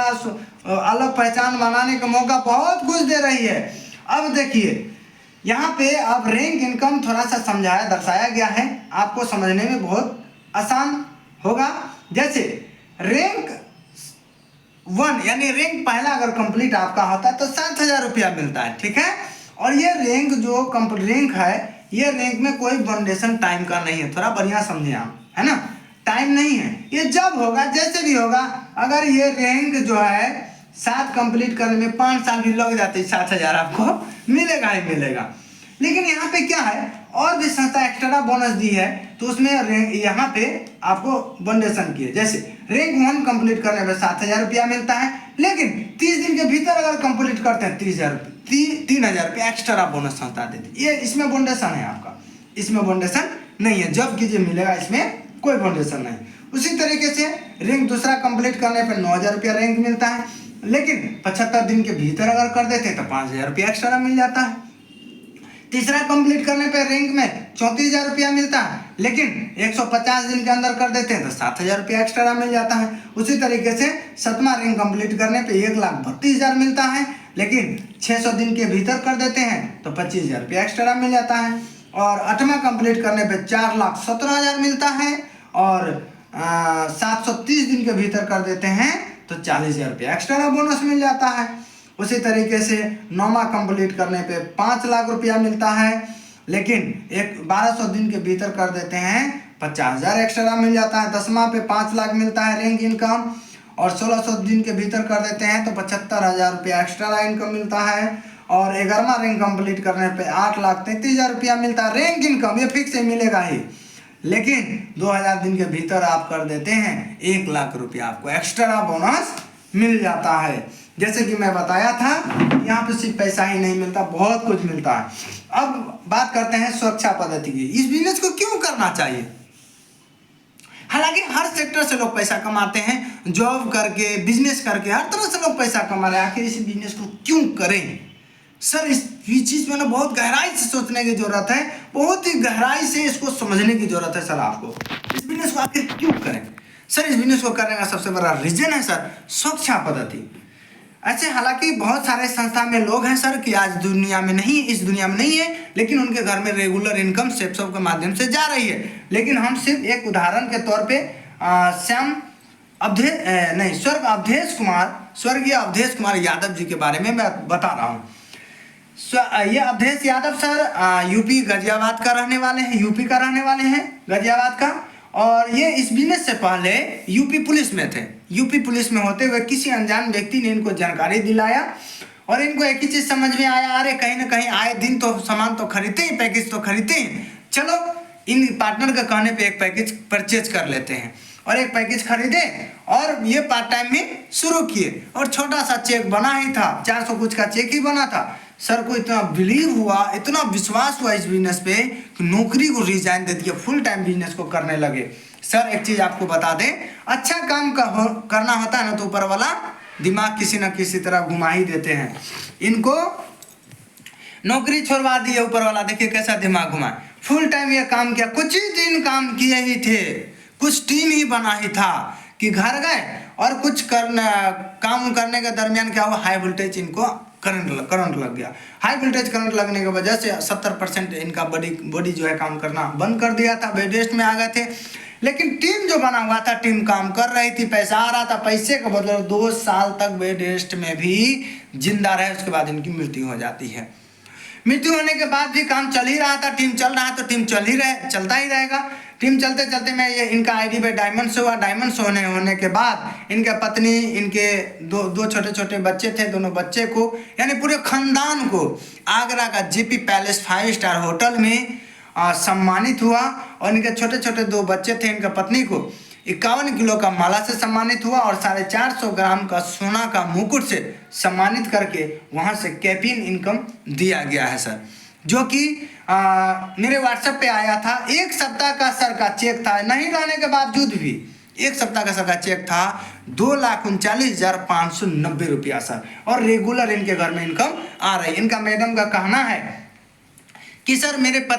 अलग पहचान बनाने का मौका बहुत कुछ दे रही है। अब देखिए यहाँ पे अब रैंक इनकम थोड़ा सा समझाया दर्शाया गया है, आपको समझने में बहुत आसान होगा। जैसे रैंक 1 यानी रैंक पहला अगर कंप्लीट आपका होता है तो 7,000 रुपया मिलता है, ठीक है। और ये रैंक जो रैंक है, ये रैंक में कोई फाउंडेशन टाइम का नहीं है, थोड़ा बढ़िया समझे आप, है ना, टाइम नहीं है, ये जब होगा जैसे भी होगा। अगर ये रैंक जो है 7 कंप्लीट करने में 5 साल भी लग जाते, 7,000 आपको मिलेगा ही मिलेगा। लेकिन यहाँ पे क्या है, और भी संस्था एक्स्ट्रा बोनस दी है, तो उसमें यहाँ पे आपको फाउंडेशन की है। जैसे रैंक 1 कंप्लीट करने पर 7,000 रुपया मिलता है, लेकिन 30 दिन के भीतर अगर कंप्लीट करते हैं 3,000 रुपया एक्स्ट्रा बोनस संस्था देती है। ये इसमें फाउंडेशन है आपका, इसमें फाउंडेशन नहीं है, जब कीजिए मिलेगा, इसमें कोई फाउंडेशन नहीं। उसी तरीके से रैंक दूसरा कंप्लीट करने पर 9,000 रुपया रैंक मिलता है, लेकिन 75 दिन के भीतर अगर कर देते हैं तो 5,000 रुपया एक्स्ट्रा मिल जाता है। तीसरा कंप्लीट करने पर रैंक में 34,000 रुपया मिलता है, लेकिन 150 दिन के अंदर कर देते हैं तो 7,000 रुपया एक्स्ट्रा मिल जाता है। उसी तरीके से 7वां रैंक कंप्लीट करने पे 1,32,000 मिलता है, लेकिन 600 दिन के भीतर कर देते हैं तो 25,000 रुपया एक्स्ट्रा मिल जाता है। और 8वां कंप्लीट करने पे 4,17,000 मिलता है, और 730 दिन के भीतर कर देते हैं तो 40,000 रुपया एक्स्ट्रा बोनस मिल जाता है। उसी तरीके से 9वां कंप्लीट करने पे 5 लाख रुपया मिलता है, लेकिन 1200 दिन के भीतर कर देते हैं 50,000 एक्स्ट्रा मिल जाता है। 10वां पे 5 लाख मिलता है रैंक इनकम, और 1600 दिन के भीतर कर देते हैं तो 75,000 रुपया एक्स्ट्रा इनकम मिलता है। और 11वां रैंक कंप्लीट करने पे 8,33,000 रुपया मिलता है रैंक इनकम। ये फिक्स ही मिलेगा ही, लेकिन 2000 दिन के भीतर आप कर देते हैं 1 लाख रुपया आपको एक्स्ट्रा बोनस मिल जाता है। जैसे कि मैं बताया था, यहाँ पे सिर्फ पैसा ही नहीं मिलता, बहुत कुछ मिलता है। अब बात करते हैं सुरक्षा पद्धति की। इस बिजनेस को क्यों करना चाहिए? हालांकि हर सेक्टर से लोग पैसा कमाते हैं, जॉब करके, बिजनेस करके, हर तरह से लोग पैसा कमा रहे हैं। आखिर इस बिजनेस को क्यों करें? सर, इस चीज़ में ना बहुत गहराई से सोचने की जरूरत है, बहुत ही गहराई से इसको समझने की जरूरत है। सर, आपको इस बिजनेस को आखिर क्यों करें? सर, इस बिजनेस को करने का सबसे बड़ा रीजन है सर सुरक्षा पद्धति। ऐसे हालांकि बहुत सारे संस्था में लोग हैं सर कि आज दुनिया में नहीं, इस दुनिया में नहीं है, लेकिन उनके घर में रेगुलर इनकम सेप्सॉप के माध्यम से जा रही है। लेकिन हम सिर्फ एक उदाहरण के तौर पे स्वर्गीय अवधेश कुमार यादव जी के बारे में मैं बता रहा हूँ। ये अवधेश यादव सर यूपी गाजियाबाद का रहने वाले हैं, यूपी का रहने वाले हैं, गाजियाबाद का। और ये इस बिजनेस से पहले यूपी पुलिस में थे। यूपी पुलिस में होते हुए किसी अनजान व्यक्ति ने इनको जानकारी दिलाया और इनको एक ही चीज़ समझ में आया, अरे कहीं ना कहीं आए दिन तो सामान तो खरीदते हैं, पैकेज तो खरीदते हैं, चलो इन पार्टनर के कहने पे एक पैकेज परचेज कर लेते हैं। और एक पैकेज खरीदे और ये पार्ट टाइम में शुरू किए। और छोटा सा चेक बना ही था, 400 कुछ का चेक ही बना था। सर को इतना बिलीव हुआ, इतना विश्वास हुआ इस बिजनेस पे कि नौकरी को रिजाइन दे दिया, फुल टाइम बिजनेस को करने लगे। सर, एक चीज़ आपको बता दें, अच्छा काम करना होता है ना तो ऊपर वाला दिमाग किसी न किसी तरह घुमा ही देते हैं। इनको नौकरी छोड़वा दी ऊपर वाला, देखिए कैसा दिमाग घुमाए। फुल टाइम ये काम किया, कुछ ही दिन काम किए ही थे, कुछ टीम ही बना ही था कि घर गए और कुछ काम करने के दरमियान क्या हुआ, हाई वोल्टेज इनको करंट लग गया। हाई वोल्टेज करंट लगने की वजह से 70% इनका बॉडी जो है काम करना बंद कर दिया था, बेड रेस्ट में आ गए थे। लेकिन टीम जो बना हुआ था, टीम काम कर रही थी, पैसा आ रहा था, पैसे के बदले 2 साल तक बेड रेस्ट में भी जिंदा रहे। उसके बाद इनकी मृत्यु हो जाती है। मृत्यु होने के बाद भी काम चल ही रहा था, टीम चल रहा है तो टीम चलता ही रहेगा। टीम चलते चलते में ये इनका आईडी पे डायमंड शो हुआ। डायमंड शो होने के बाद इनके पत्नी, इनके दो छोटे छोटे बच्चे थे, दोनों बच्चे को यानी पूरे खानदान को आगरा का जीपी पैलेस 5 स्टार होटल में सम्मानित हुआ। और इनके छोटे छोटे 2 बच्चे थे, इनका पत्नी को 51 किलो का माला से सम्मानित हुआ और 450 ग्राम का सोना का मुकुट से सम्मानित करके वहाँ से कैफीन इनकम दिया गया है सर, जो कि मेरे व्हाट्सएप पे आया था। 1 सप्ताह का सर का चेक था, नहीं रहने के बावजूद भी 1 सप्ताह का सर का चेक था 2,39,590 रुपया सर। और रेगुलर इनके घर में इनकम आ रही है। इनका मैडम का कहना है कि सर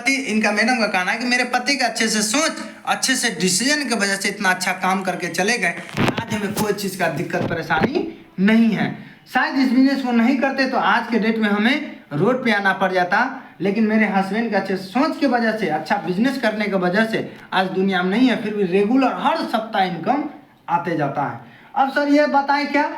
इनका मैडम का कहना है कि मेरे पति का अच्छे से सोच, अच्छे से डिसीजन की वजह से इतना अच्छा काम करके चले गए, आज हमें कोई चीज़ का दिक्कत परेशानी नहीं है। शायद इस बिजनेस को नहीं करते तो आज के डेट में हमें रोड पे आना पड़ जाता, लेकिन मेरे हस्बैंड के अच्छे सोच की वजह से, अच्छा बिजनेस करने की वजह से आज दुनिया में नहीं है, फिर भी रेगुलर हर सप्ताह इनकम आते जाता है। अब सर ये बताएं क्या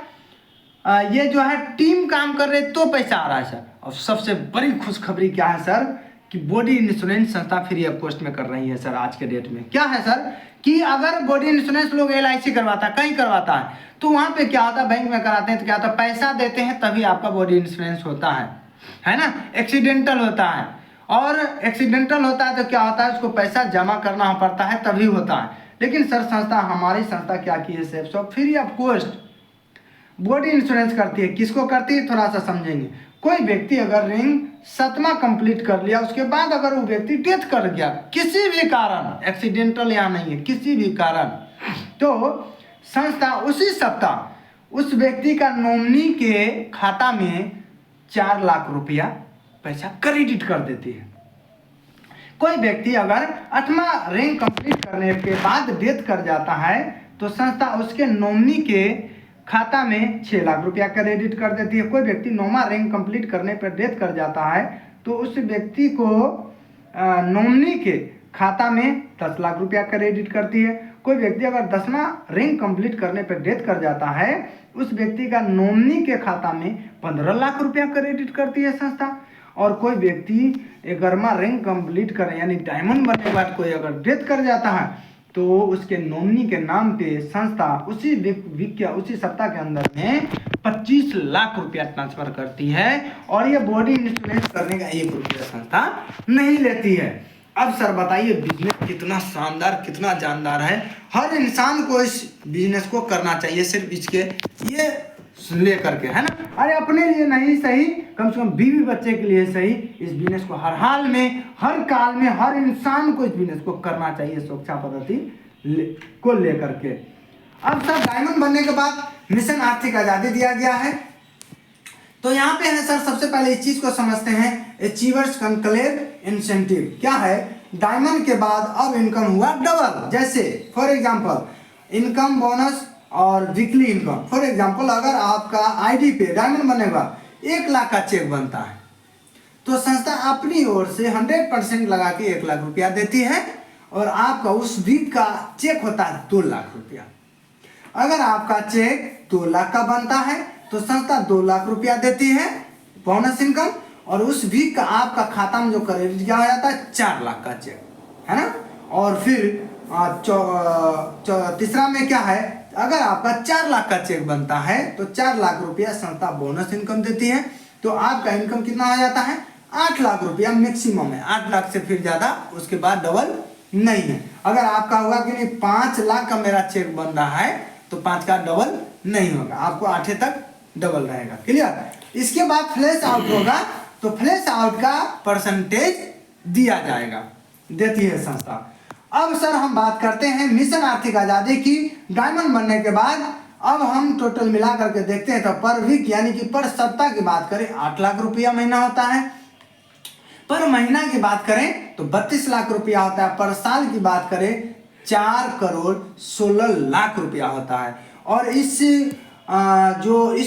ये जो है टीम काम कर रहे तो पैसा आ रहा है सर। और सबसे बड़ी खुशखबरी क्या है सर कि बॉडी इंश्योरेंस संस्था फ्री ऑफ कॉस्ट में कर रही है सर। आज के डेट में क्या है सर कि अगर बॉडी इंश्योरेंस लोग LIC करवाता है, कहीं करवाता है, तो वहाँ पे क्या होता है, बैंक में कराते हैं तो क्या होता है, पैसा देते हैं तभी आपका बॉडी इंश्योरेंस होता है ना। एक्सीडेंटल होता है, और एक्सीडेंटल होता है तो क्या होता है, उसको पैसा जमा करना पड़ता है तभी होता है। लेकिन सर संस्था, हमारी संस्था क्या की है, सेप्सॉप free of cost body insurance करती है। किसको करती है थोड़ा सा समझेंगे। कोई व्यक्ति अगर रिंग 7वां कंप्लीट कर लिया, उसके बाद अगर वो व्यक्ति डेथ कर गया किसी भी कारण, एक्सीडेंटल या नहीं है, किसी भी कारण, तो संस्था उसी सप्ताह उस व्यक्ति का नॉमिनी के खाता में 4 लाख रुपया पैसा क्रेडिट कर देती है। कोई व्यक्ति अगर 8वां रैंक कंप्लीट करने के बाद डेथ कर जाता है तो संस्था उसके नॉमिनी के खाता में 6 लाख रुपया क्रेडिट कर देती है। कोई व्यक्ति 9वां रैंक कंप्लीट करने पर डेथ कर जाता है तो उस व्यक्ति को नॉमिनी के खाता में 10 लाख रुपया क्रेडिट करती है। कोई व्यक्ति अगर 10वां रैंक कंप्लीट करने पर डेथ कर जाता है, उस व्यक्ति का नॉमिनी के खाता में 15 लाख रुपया क्रेडिट करती है संस्था। और कोई व्यक्ति 11वां रैंक कंप्लीट करे यानी डायमंड बनने के बाद कोई अगर डेथ कर जाता है तो उसके नॉमिनी के नाम पे संस्था उसी वीक या उसी सप्ताह के अंदर में 25 लाख रुपया ट्रांसफर करती है और ये बॉडी इंश्योरेंस करने का 1 रुपया संस्था नहीं लेती है। अब सर बताइए बिजनेस कितना शानदार कितना जानदार है, हर इंसान को इस बिजनेस को करना चाहिए, सिर्फ इसके ये ले करके, है ना। अरे अपने लिए नहीं सही, कम से कम बीवी बच्चे के लिए सही, इस बिजनेस को हर हाल में हर काल में हर इंसान को इस बिजनेस को करना चाहिए सुरक्षा पद्धति को लेकर के। अब सर डायमंड बनने के बाद मिशन आर्थिक आजादी दिया गया है, तो यहाँ पे है सर सबसे पहले इस चीज को समझते हैं, अचीवर्स कॉन्क्लेव इंसेंटिव क्या है। डायमंड के बाद अब इनकम हुआ डबल, जैसे फॉर एग्जांपल इनकम बोनस और वीकली इनकम। फॉर एग्जांपल अगर आपका आईडी पे डायमंड बनने के बाद 1 लाख का चेक बनता है तो संस्था अपनी ओर से 100% लगा के 1 लाख रुपया देती है और आपका उस वीक का चेक होता है 2 लाख रुपया। अगर आपका चेक 2 लाख का बनता है तो संस्था 2 लाख रुपया देती है बोनस इनकम, और उस वीक का आपका खाता में जो क्रेडिट किया जाता है 4 लाख का चेक, है ना। और फिर तीसरा में क्या है, अगर आपका 4 लाख का चेक बनता है तो 4 लाख रुपया संस्था बोनस इनकम देती है, तो आपका इनकम कितना हो जाता है 8 लाख रुपया मैक्सिमम है, 8 लाख से फिर ज़्यादा उसके बाद डबल नहीं है। अगर आपका होगा कि नहीं 5 लाख का मेरा चेक बन रहा है तो 5 का डबल नहीं होगा, आपको 8 तक डबल रहेगा, क्लियर। इसके बाद फ्लैश आउट होगा तो फ्लैश आउट का परसेंटेज दिया जाएगा, देती है संस्था। अब सर हम बात करते हैं मिशन आर्थिक आजादी की। डायमंड बनने के बाद अब हम टोटल मिला करके देखते हैं तो पर वीक यानी कि पर सप्ताह की बात करें 8 लाख रुपया महीना होता है, पर महीना की बात करें तो 32 लाख रुपया होता है, पर साल की बात करें 4 करोड़ 16 लाख रुपया होता है। और इस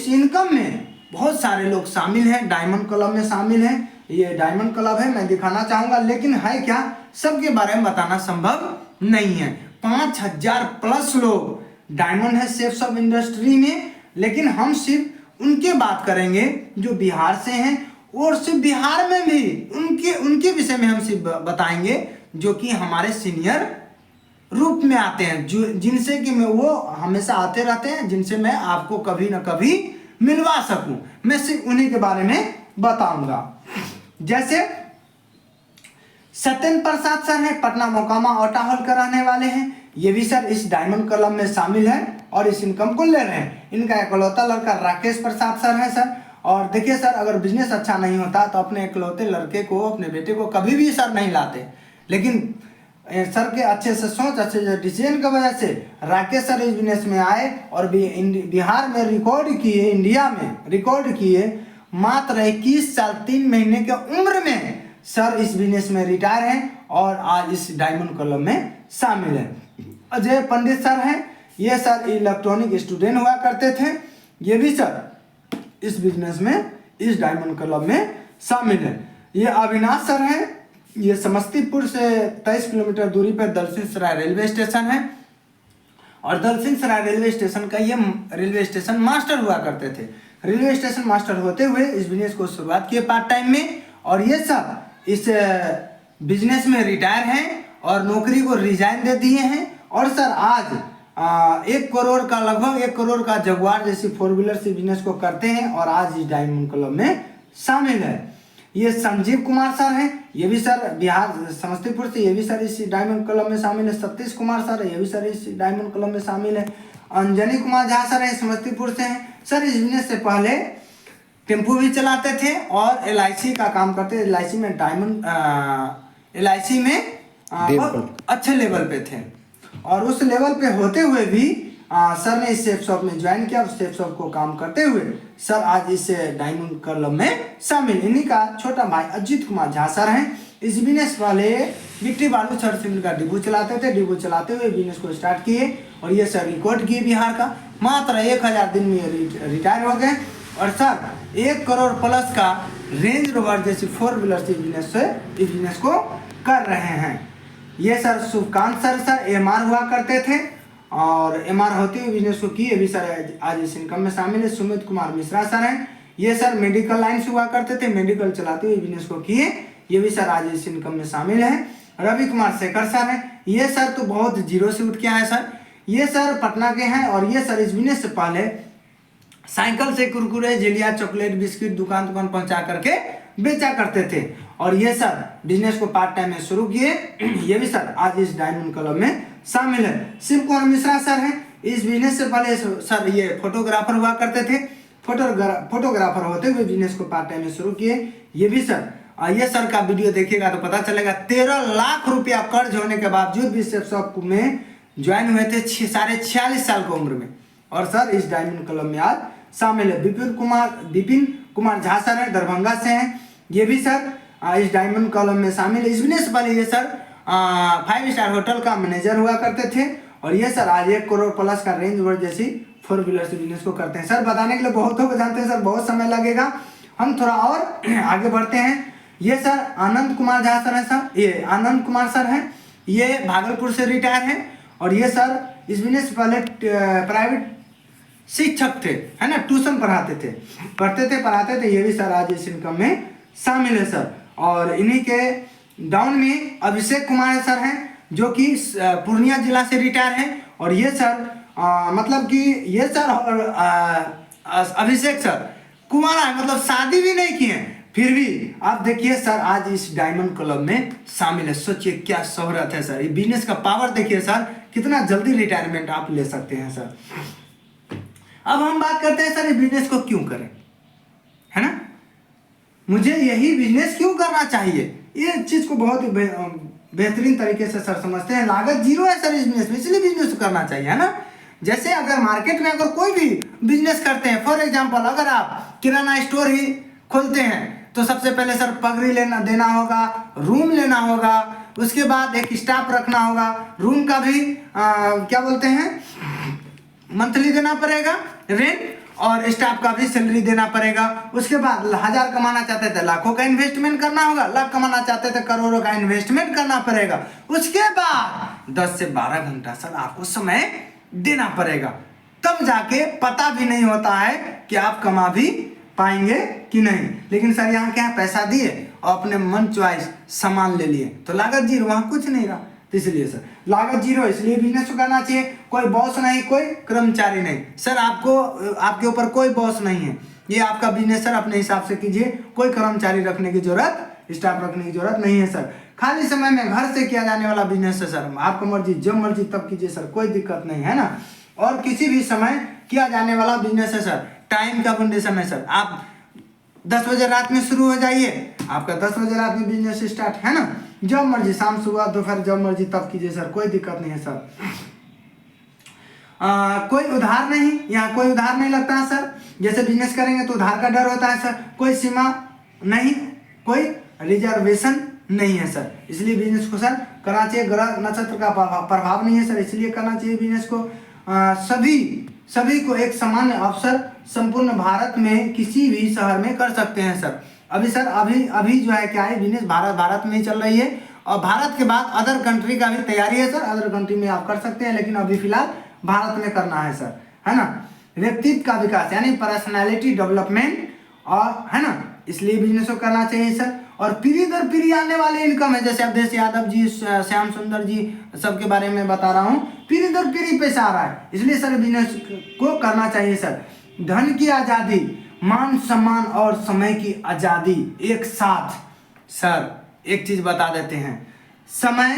इनकम में बहुत सारे लोग शामिल हैं, डायमंड क्लब में शामिल हैं, ये डायमंड क्लब है, मैं दिखाना चाहूंगा, लेकिन है क्या सबके बारे में बताना संभव नहीं है। 5000 प्लस लोग डायमंड है सेफ सब इंडस्ट्री में, लेकिन हम सिर्फ उनके बात करेंगे जो बिहार से हैं, और सिर्फ बिहार में भी उनके विषय में हम सिर्फ बताएंगे जो कि हमारे सीनियर रूप में आते हैं, जो जिनसे कि मैं वो हमेशा आते रहते हैं, जिनसे मैं आपको कभी ना कभी मिलवा सकूं, मैं सिर्फ उन्हीं के बारे में बताऊंगा। जैसे सत्येंद्र प्रसाद सर हैं, पटना मोकामा औटा हॉल का रहने वाले हैं, ये भी सर इस डायमंड क्लब में शामिल हैं और इस इनकम को ले रहे हैं। इनका इकलौता लड़का राकेश प्रसाद सर है सर। और देखिए सर अगर बिजनेस अच्छा नहीं होता तो अपने इकलौते लड़के को अपने बेटे को कभी भी सर नहीं लाते, लेकिन सर के अच्छे से सोच अच्छे से डिसीजन की वजह से राकेश सर इस बिजनेस में आए और बिहार में रिकॉर्ड किए, इंडिया में रिकॉर्ड किए, मात्र 21 साल 3 महीने के उम्र में सर इस बिजनेस में रिटायर हैं और आज इस डायमंड क्लब में शामिल हैं। अजय पंडित सर हैं, ये सर इलेक्ट्रॉनिक स्टूडेंट हुआ करते थे, ये भी सर इस बिजनेस में इस डायमंड क्लब में शामिल है। ये अविनाश सर हैं, ये समस्तीपुर से 23 किलोमीटर दूरी पर दलसिंह सराय रेलवे स्टेशन है, और दलसिंह सराय रेलवे स्टेशन का ये रेलवे स्टेशन मास्टर हुआ करते थे। रेलवे स्टेशन मास्टर होते हुए इस बिजनेस को शुरुआत किए पार्ट टाइम में, और ये सब इस बिजनेस में रिटायर हैं और नौकरी को रिजाइन दे दिए हैं। और सर आज 1 करोड़ का लगभग 1 करोड़ का जगुआर जैसी 4 व्हीलर से बिजनेस को करते हैं और आज इस डायमंड क्लब में शामिल है। ये संजीव कुमार सर हैं, ये भी सर बिहार समस्तीपुर से, ये भी सर इस डायमंड क्लब में शामिल है। सतीश कुमार सर है, ये भी सर इस डायमंड क्लब में शामिल है। अंजनी कुमार झा सर है, समस्तीपुर से हैं। सर इस बिजनेस से पहले टेम्पो भी चलाते थे और LIC का काम करते थे। LIC में LIC में बहुत अच्छे लेवल पे थे, और उस लेवल पे होते हुए भी सर ने इस सेफ शॉप में ज्वाइन किया और सेफ शॉप को काम करते हुए सर आज इस डायमंड क्लब में शामिल। इन्हीं का छोटा भाई अजीत कुमार झा सर हैं, इस बिजनेस वाले गिट्टी बालू छड़ सीमेंट का डिपो चलाते थे। डिपो चलाते हुए बिजनेस को स्टार्ट किए और ये सर रिकॉर्ड किए बिहार का, मात्र 1000 दिन में रिटायर हो गए। और सर 1 करोड़ प्लस का रेंज रोवर जैसी 4 व्हीलर से बिजनेस को कर रहे हैं। ये सर शुभकांत सर MR हुआ करते थे और MR होते हुए बिजनेस को किए भी सर आज इस इनकम में शामिल है। सुमित कुमार मिश्रा सर हैं, ये सर मेडिकल लाइन से हुआ करते थे, मेडिकल चलाते हुए बिजनेस को किए, ये भी सर आज इस इनकम में शामिल है। रवि कुमार शेखर सर है, ये सर तो बहुत जीरो से उठ के आए सर, ये सर पटना के हैं और ये सर इस बिजनेस से पहले साइकिल से कुरकुरे, जेलिया, चॉकलेट, बिस्किट दुकान पहुंचा करके बेचा करते थे और ये सर बिजनेस को पार्ट टाइम में शुरू किए। ये भी सर आज इस डायमंड क्लब में शामिल है। शिव कुमार मिश्रा सर हैं, इस बिजनेस से पहले सर ये फोटोग्राफर हुआ करते थे, फोटोग्राफर होते हुए बिजनेस को पार्ट टाइम में शुरू किए। ये भी सर ये सर का वीडियो देखिएगा तो पता चलेगा। 13 लाख रुपया कर्ज होने के बावजूद भी शॉप में ज्वाइन हुए थे 46 साल की उम्र में और सर इस डायमंड क्लब में आज शामिल है। विपिन कुमार झा सर है, दरभंगा से हैं, ये भी सर इस डायमंड क्लब में शामिल है। इस बिजनेस वाले ये सर 5 स्टार होटल का मैनेजर हुआ करते थे और ये सर आज 1 करोड़ प्लस का रेंज रोवर जैसी 4 व्हीलर से बिजनेस को करते हैं। सर बताने के लिए बहुत लोग जानते हैं सर, बहुत समय लगेगा, हम थोड़ा और आगे बढ़ते हैं। ये सर आनंद कुमार झा सर है सर, ये आनंद कुमार सर हैं, ये भागलपुर से रिटायर हैं और ये सर इस बिजनेस पहले प्राइवेट शिक्षक थे, है ना, ट्यूशन पढ़ाते थे। ये भी सर आज इस इनकम में शामिल है सर। और इन्हीं के डाउन में अभिषेक कुमार सर हैं जो कि पूर्णिया जिला से रिटायर हैं और ये सर मतलब कि ये सर और अभिषेक सर कुमार है, मतलब शादी भी नहीं किए हैं, फिर भी आप देखिए सर आज इस डायमंड क्लब में शामिल है। सोचिए क्या शोहरत है सर, ये बिजनेस का पावर देखिए सर, कितना जल्दी रिटायरमेंट आप ले सकते हैं सर। अब हम बात करते हैं सर, ये बिजनेस को क्यों करें, है ना, मुझे यही बिजनेस क्यों करना चाहिए, ये चीज को बहुत ही बेहतरीन तरीके से सर समझते हैं। लागत जीरो है सर इस बिजनेस में, इसलिए बिजनेस करना चाहिए, है ना। जैसे अगर मार्केट में अगर कोई भी बिजनेस करते हैं, फॉर एग्जांपल अगर आप किराना स्टोर ही खोलते हैं तो सबसे पहले सर पगड़ी देना होगा, रूम लेना होगा, उसके बाद एक स्टाफ रखना होगा, रूम का भी क्या बोलते हैं मंथली देना पड़ेगा रेंट, और स्टाफ का भी सैलरी देना पड़ेगा। उसके बाद 1000 कमाना चाहते थे लाखों का इन्वेस्टमेंट करना होगा, लाख कमाना चाहते थे करोड़ों का इन्वेस्टमेंट करना पड़ेगा। उसके बाद 10 से 12 घंटा सर आपको समय देना पड़ेगा, तब जाके पता भी नहीं होता है कि आप कमा भी पाएंगे कि नहीं। लेकिन सर यहाँ क्या है, पैसा दिए और अपने मन चॉइस सामान ले लिए तो लागत जीरो, वहाँ कुछ नहीं रहा। तो इसलिए सर लागत जीरो, इसलिए बिजनेस करना चाहिए। कोई बॉस नहीं, कोई कर्मचारी नहीं सर, आपको आपके ऊपर कोई बॉस नहीं है, ये आपका बिजनेस सर अपने हिसाब से कीजिए, कोई कर्मचारी रखने की जरूरत, स्टाफ रखने की जरूरत नहीं है सर। खाली समय में घर से किया जाने वाला बिजनेस है सर, आपको मर्जी जब मर्जी तब कीजिए सर, कोई दिक्कत नहीं है ना। और किसी भी समय किया जाने वाला बिजनेस है सर, टाइम का कंडीशन है सर। आप 10 बजे रात में शुरू हो जाइए, आपका 10 बजे रात में बिजनेस स्टार्ट, है ना। जब मर्जी शाम सुबह दोपहर जब मर्जी तब कीजिए सर, कोई दिक्कत नहीं है सर। कोई उधार नहीं, यहाँ कोई उधार नहीं लगता है सर। जैसे बिजनेस करेंगे तो उधार का डर होता है सर, कोई सीमा नहीं, कोई रिजर्वेशन नहीं है सर। इसलिए बिजनेस को सर करना चाहिए, ग्रह नक्षत्र का प्रभाव नहीं है सर, इसलिए करना चाहिए बिजनेस को। सभी को एक सामान्य अवसर संपूर्ण भारत में किसी भी शहर में कर सकते हैं सर। अभी सर अभी जो है क्या है, बिजनेस भारत में ही चल रही है और भारत के बाद अदर कंट्री का भी तैयारी है सर, अदर कंट्री में आप कर सकते हैं, लेकिन अभी फिलहाल भारत में करना है सर, है ना। व्यक्तित्व का विकास यानी पर्सनैलिटी डेवलपमेंट, और है ना, इसलिए बिजनेस को करना चाहिए सर। और पीढ़ी दर पीढ़ी आने वाले इनकम है, जैसे अवधेश यादव जी, श्याम सुंदर जी सबके बारे में बता रहा हूँ, पीढ़ी दर पीढ़ी पैसा आ रहा है, इसलिए सर बिजनेस को करना चाहिए सर। धन की आज़ादी, मान सम्मान और समय की आज़ादी एक साथ सर, एक चीज बता देते हैं, समय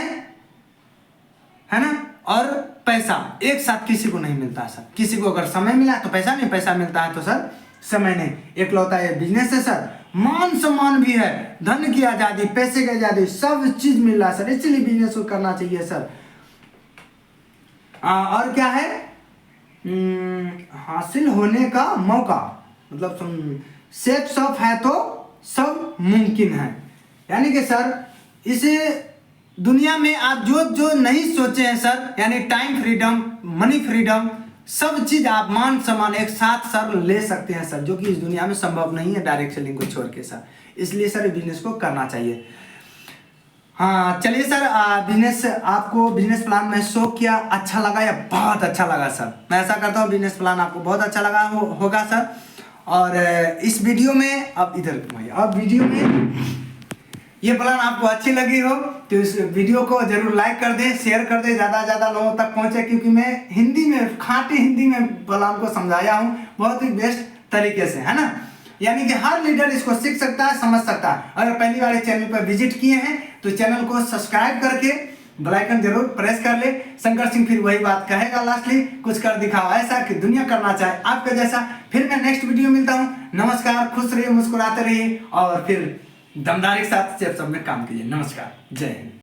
है ना और पैसा एक साथ किसी को नहीं मिलता सर। किसी को अगर समय मिला तो पैसा नहीं, पैसा मिलता है तो सर समय नहीं। एकलौता ये बिजनेस है सर, मान सम्मान भी है, धन की आजादी, पैसे की आजादी, सब चीज मिल रहा है सर, इसलिए बिजनेस को करना चाहिए सर। और क्या है, हासिल होने का मौका, मतलब सेफ सब है तो सब मुमकिन है। यानी कि सर इसे दुनिया में आप जो नहीं सोचे हैं सर, यानी टाइम फ्रीडम, मनी फ्रीडम, सब चीज आप मान सम्मान एक साथ सर ले सकते हैं सर, जो कि इस दुनिया में संभव नहीं है डायरेक्ट सेलिंग को छोड़ के सर। इसलिए सर बिजनेस को करना चाहिए। हाँ चलिए सर, बिजनेस आपको बिजनेस प्लान में शो किया, अच्छा लगा या बहुत अच्छा लगा सर? मैं ऐसा करता हूँ बिजनेस प्लान आपको बहुत अच्छा लगा होगा सर। और इस वीडियो में अब इधर घुमाइए। अब वीडियो में ये प्लान आपको अच्छी लगी हो तो इस वीडियो को जरूर लाइक कर दें, शेयर कर दें, ज़्यादा से ज़्यादा लोगों तक पहुंचे, क्योंकि मैं हिंदी में, खाटी हिंदी में प्लान को समझाया हूं बहुत ही बेस्ट तरीके से, है ना। यानी कि हर लीडर इसको सीख सकता है, समझ सकता है। अगर पहली बार चैनल पर विजिट किए हैं तो चैनल को सब्सक्राइब करके बेल आइकन जरूर प्रेस कर ले। शंकर सिंह फिर वही बात कहेगा लास्टली, कुछ कर दिखाओ ऐसा कि दुनिया करना चाहे आपके जैसा। फिर मैं नेक्स्ट वीडियो मिलता हूँ। नमस्कार, खुश रहिए, मुस्कुराते रहिए और फिर दमदारी के साथ सब में काम कीजिए। नमस्कार, जय हिंद।